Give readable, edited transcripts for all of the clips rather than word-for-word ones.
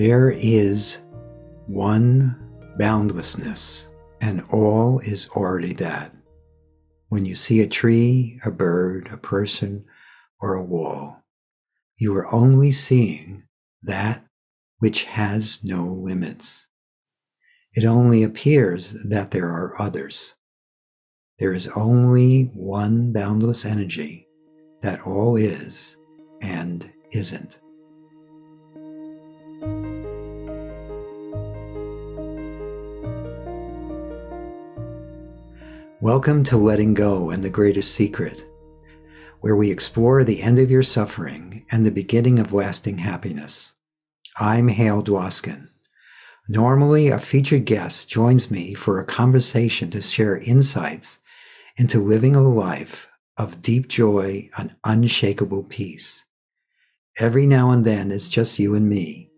There is one boundlessness, and all is already that. When you see a tree, a bird, a person, or a wall, you are only seeing that which has no limits. It only appears that there are others. There is only one boundless energy that all is and isn't. Welcome to Letting Go and the Greatest Secret, where we explore the end of your suffering and the beginning of lasting happiness. I'm Hale Dwoskin. Normally, a featured guest joins me for a conversation to share insights into living a life of deep joy and unshakable peace. Every now and then, it's just you and me,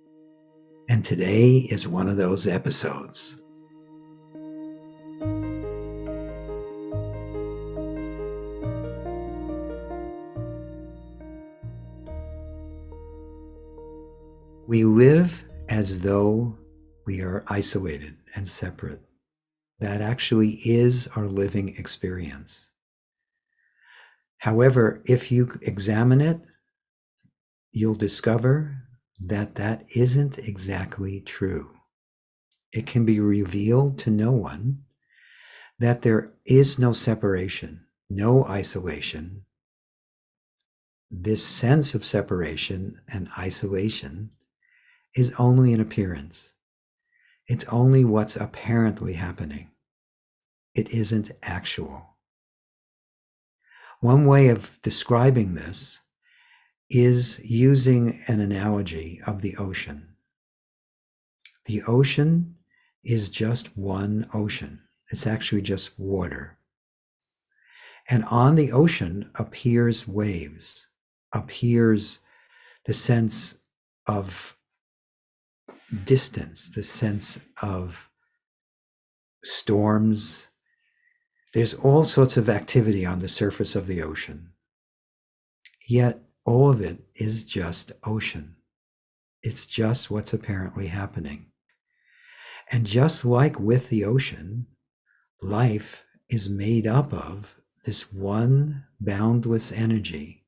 and today is one of those episodes. We live as though we are isolated and separate. That actually is our living experience. However, if you examine it, you'll discover that that isn't exactly true. It can be revealed to no one that there is no separation, no isolation. This sense of separation and isolation is only an appearance. It's only what's apparently happening. It isn't actual. One way of describing this is using an analogy of the ocean. The ocean is just one ocean. It's actually just water. And on the ocean appears waves, appears the sense of distance, the sense of storms. There's all sorts of activity on the surface of the ocean. Yet all of it is just ocean. It's just what's apparently happening. And just like with the ocean, life is made up of this one boundless energy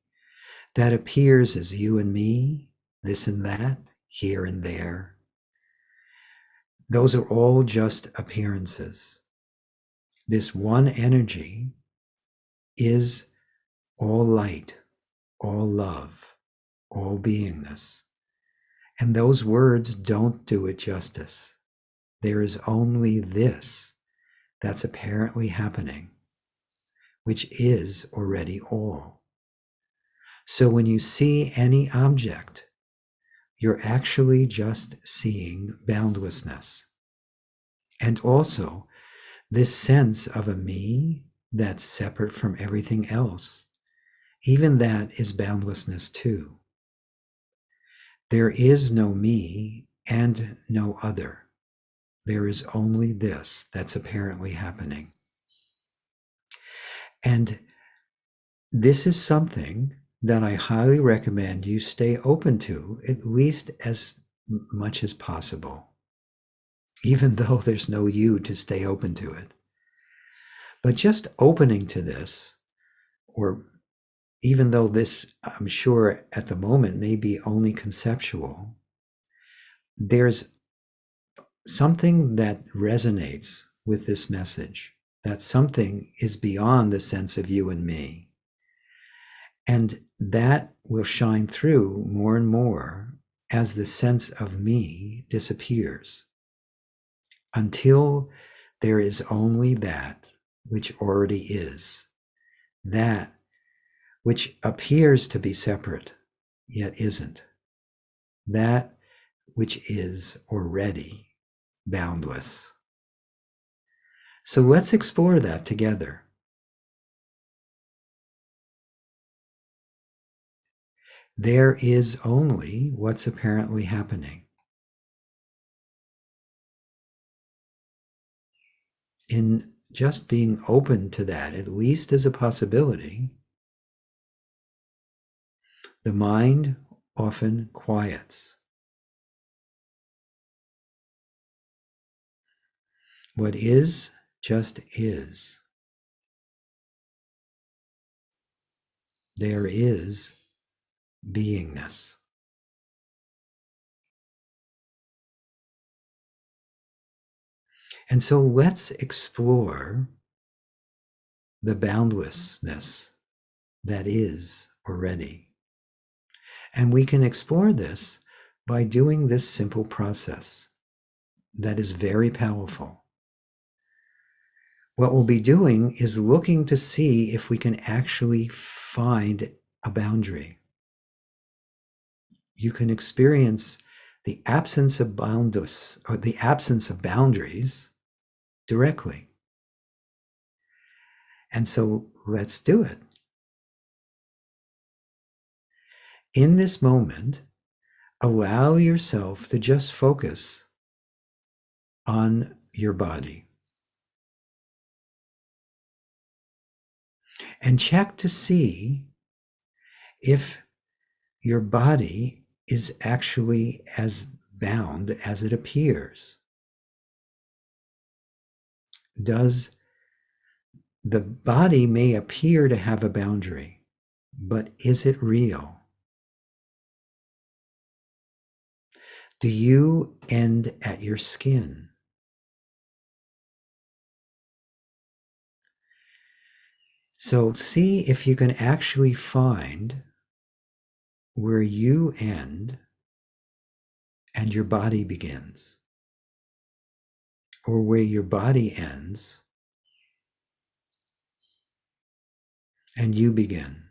that appears as you and me, this and that, here and there. Those are all just appearances. This one energy is all light, all love, all beingness. And those words don't do it justice. There is only this that's apparently happening, which is already all. So when you see any object, you're actually just seeing boundlessness. And also this sense of a me that's separate from everything else. Even that is boundlessness too. There is no me and no other. There is only this that's apparently happening. And this is something that I highly recommend you stay open to, at least as much as possible, even though there's no you to stay open to it. But just opening to this, or even though this, I'm sure at the moment, may be only conceptual, there's something that resonates with this message, that something is beyond the sense of you and me. And that will shine through more and more as the sense of me disappears, until there is only that which already is, that which appears to be separate, yet isn't, that which is already boundless. So let's explore that together. There is only what's apparently happening. In just being open to that, at least as a possibility, the mind often quiets. What is just is. There is beingness. And so let's explore the boundlessness that is already. And we can explore this by doing this simple process that is very powerful. What we'll be doing is looking to see if we can actually find a boundary. You can experience the absence of boundless or the absence of boundaries directly. And so let's do it. In this moment, allow yourself to just focus on your body and check to see if your body is actually as bound as it appears. The body may appear to have a boundary, but is it real? Do you end at your skin? So see if you can actually find where you end and your body begins, or where your body ends and you begin.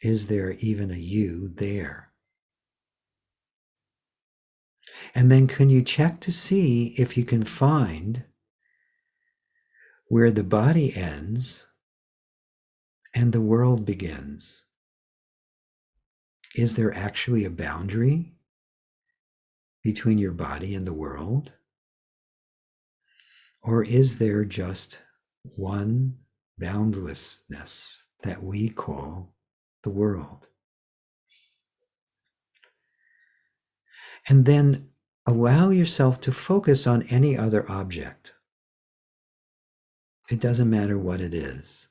Is there even a you there? And then can you check to see if you can find where the body ends and the world begins? Is there actually a boundary between your body and the world? Or is there just one boundlessness that we call the world? And then allow yourself to focus on any other object. It doesn't matter what it is.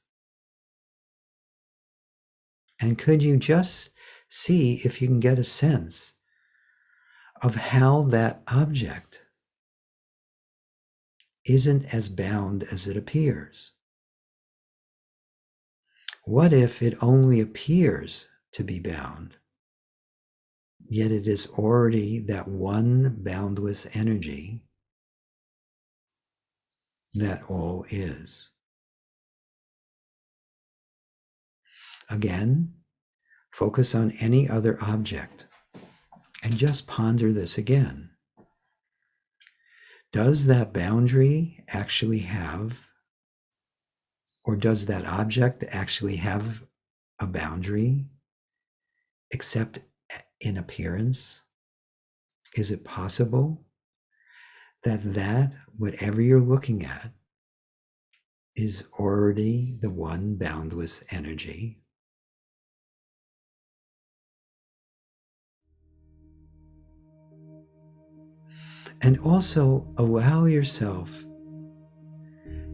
And could you just see if you can get a sense of how that object isn't as bound as it appears? What if it only appears to be bound, yet it is already that one boundless energy that all is? Again, focus on any other object and just ponder this again. Does that boundary actually have, or does that object actually have a boundary, except in appearance? Is it possible that whatever you're looking at, is already the one boundless energy? And also allow yourself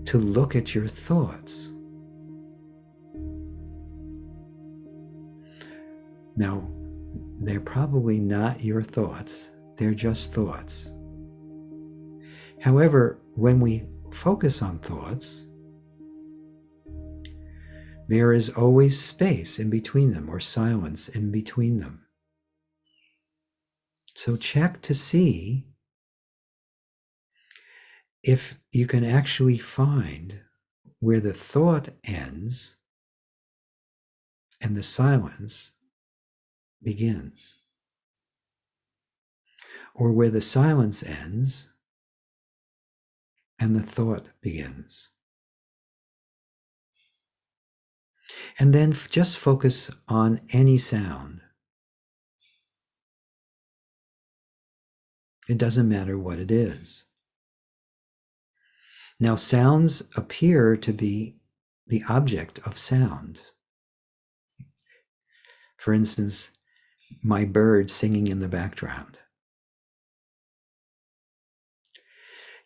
to look at your thoughts. Now, they're probably not your thoughts, they're just thoughts. However, when we focus on thoughts, there is always space in between them, or silence in between them. So check to see if you can actually find where the thought ends and the silence begins, or where the silence ends and the thought begins. And then just focus on any sound. It doesn't matter what it is. Now, sounds appear to be the object of sound. For instance, my bird singing in the background.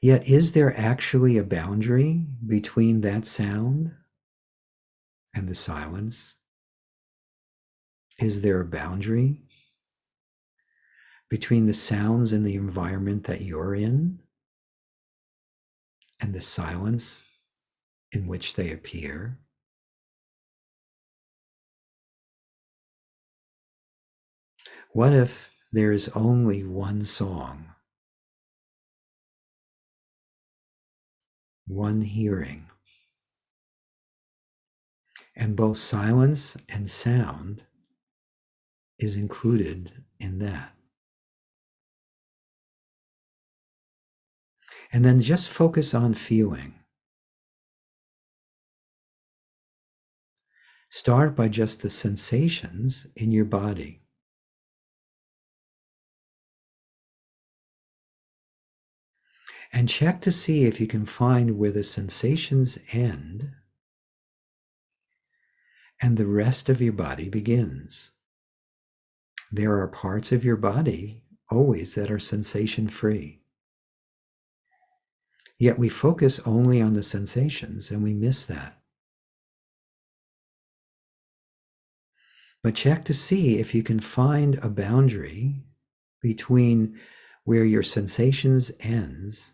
Yet, is there actually a boundary between that sound and the silence? Is there a boundary between the sounds in the environment that you're in and the silence in which they appear? What if there is only one song, one hearing, and both silence and sound is included in that? And then just focus on feeling. Start by just the sensations in your body. And check to see if you can find where the sensations end and the rest of your body begins. There are parts of your body always that are sensation free. Yet we focus only on the sensations and we miss that. But check to see if you can find a boundary between where your sensations ends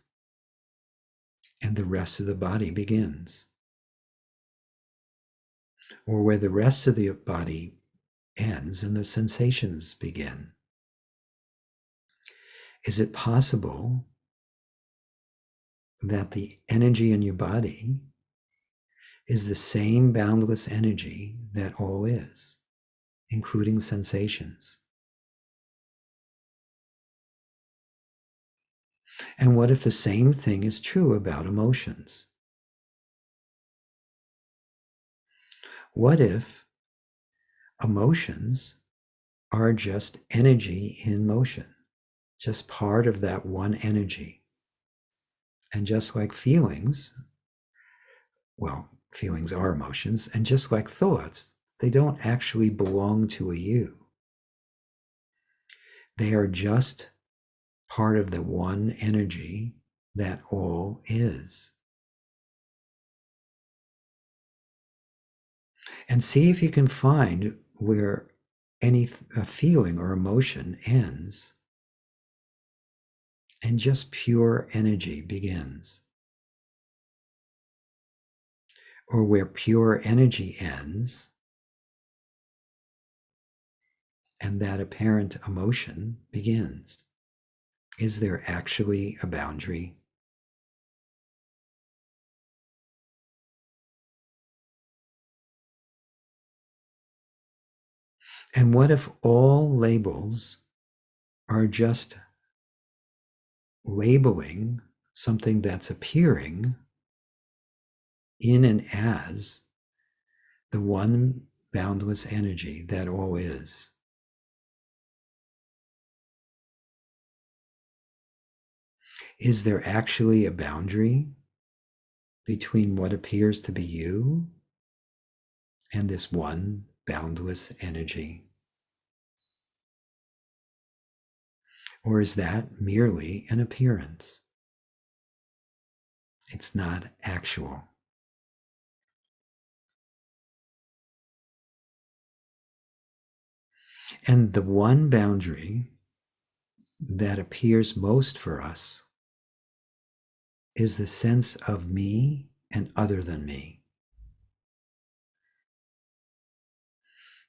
and the rest of the body begins, or where the rest of the body ends and the sensations begin. Is it possible that the energy in your body is the same boundless energy that all is, including sensations? And what if the same thing is true about emotions? What if emotions are just energy in motion, just part of that one energy? And just like feelings, well, feelings are emotions, and just like thoughts, they don't actually belong to a you. They are just part of the one energy that all is. And see if you can find where any feeling or emotion ends and just pure energy begins. Or where pure energy ends and that apparent emotion begins. Is there actually a boundary? And what if all labels are just labeling something that's appearing in and as the one boundless energy that all is? Is there actually a boundary between what appears to be you and this one boundless energy? Or is that merely an appearance? It's not actual. And the one boundary that appears most for us is the sense of me and other than me.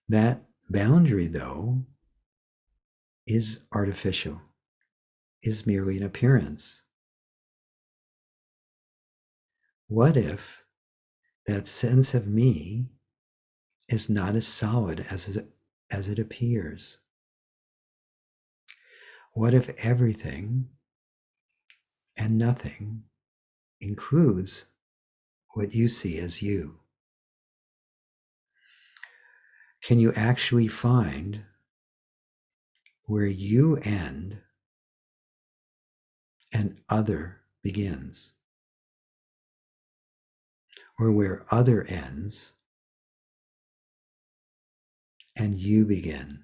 That boundary, though, is artificial, is merely an appearance. What if that sense of me is not as solid as it appears? What if everything and nothing includes what you see as you? Can you actually find where you end and other begins? Or where other ends and you begin?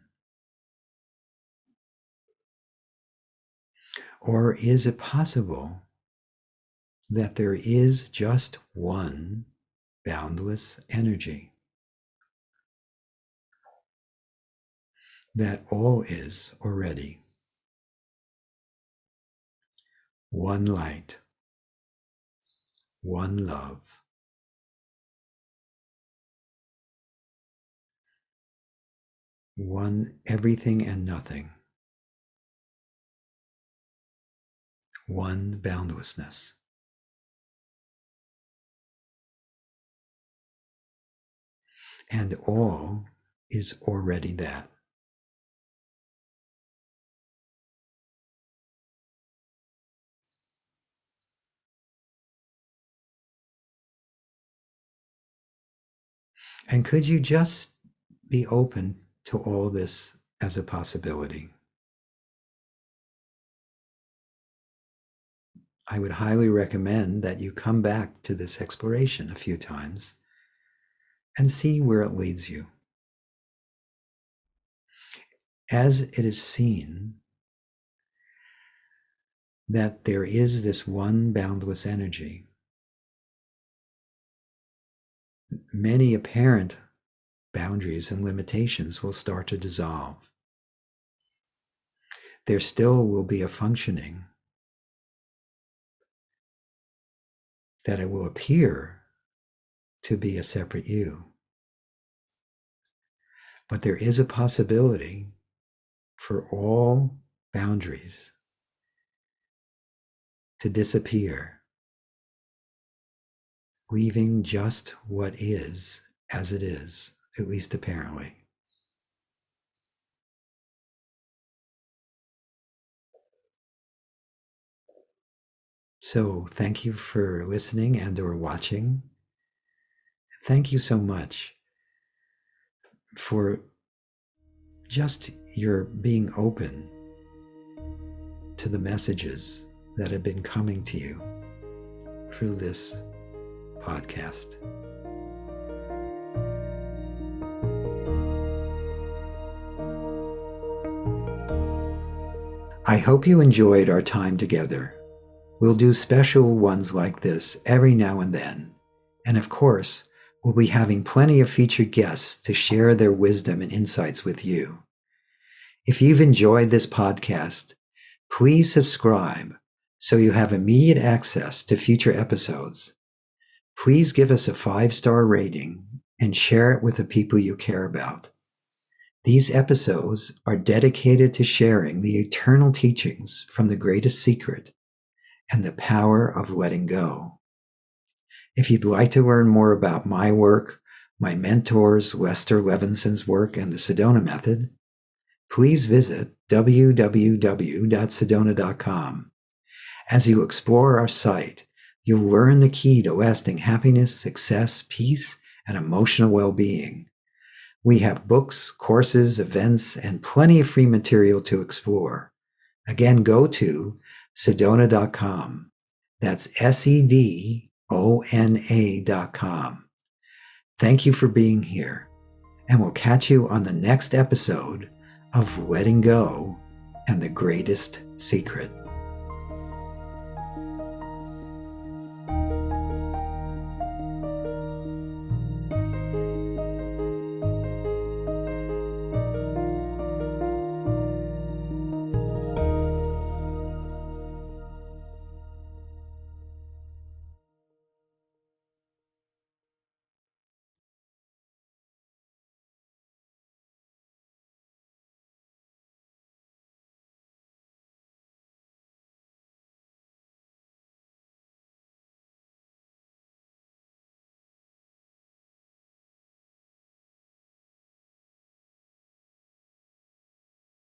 Or is it possible that there is just one boundless energy, that all is already one light, one love, one everything and nothing, one boundlessness. And all is already that. And could you just be open to all this as a possibility? I would highly recommend that you come back to this exploration a few times and see where it leads you. As it is seen that there is this one boundless energy, many apparent boundaries and limitations will start to dissolve. There still will be a functioning that it will appear to be a separate you. But there is a possibility for all boundaries to disappear, leaving just what is as it is, at least apparently. So thank you for listening and or watching. Thank you so much for just your being open to the messages that have been coming to you through this podcast. I hope you enjoyed our time together. We'll do special ones like this every now and then. And of course, we'll be having plenty of featured guests to share their wisdom and insights with you. If you've enjoyed this podcast, please subscribe so you have immediate access to future episodes. Please give us a 5-star rating and share it with the people you care about. These episodes are dedicated to sharing the eternal teachings from the greatest secret and the power of letting go. If you'd like to learn more about my work, my mentors, Lester Levinson's work, and the Sedona method, please visit www.sedona.com. As you explore our site, you'll learn the key to lasting happiness, success, peace, and emotional well-being. We have books, courses, events, and plenty of free material to explore. Again, go to Sedona.com. That's Sedona.com. Thank you for being here, and we'll catch you on the next episode of Letting Go and the Greatest Secret.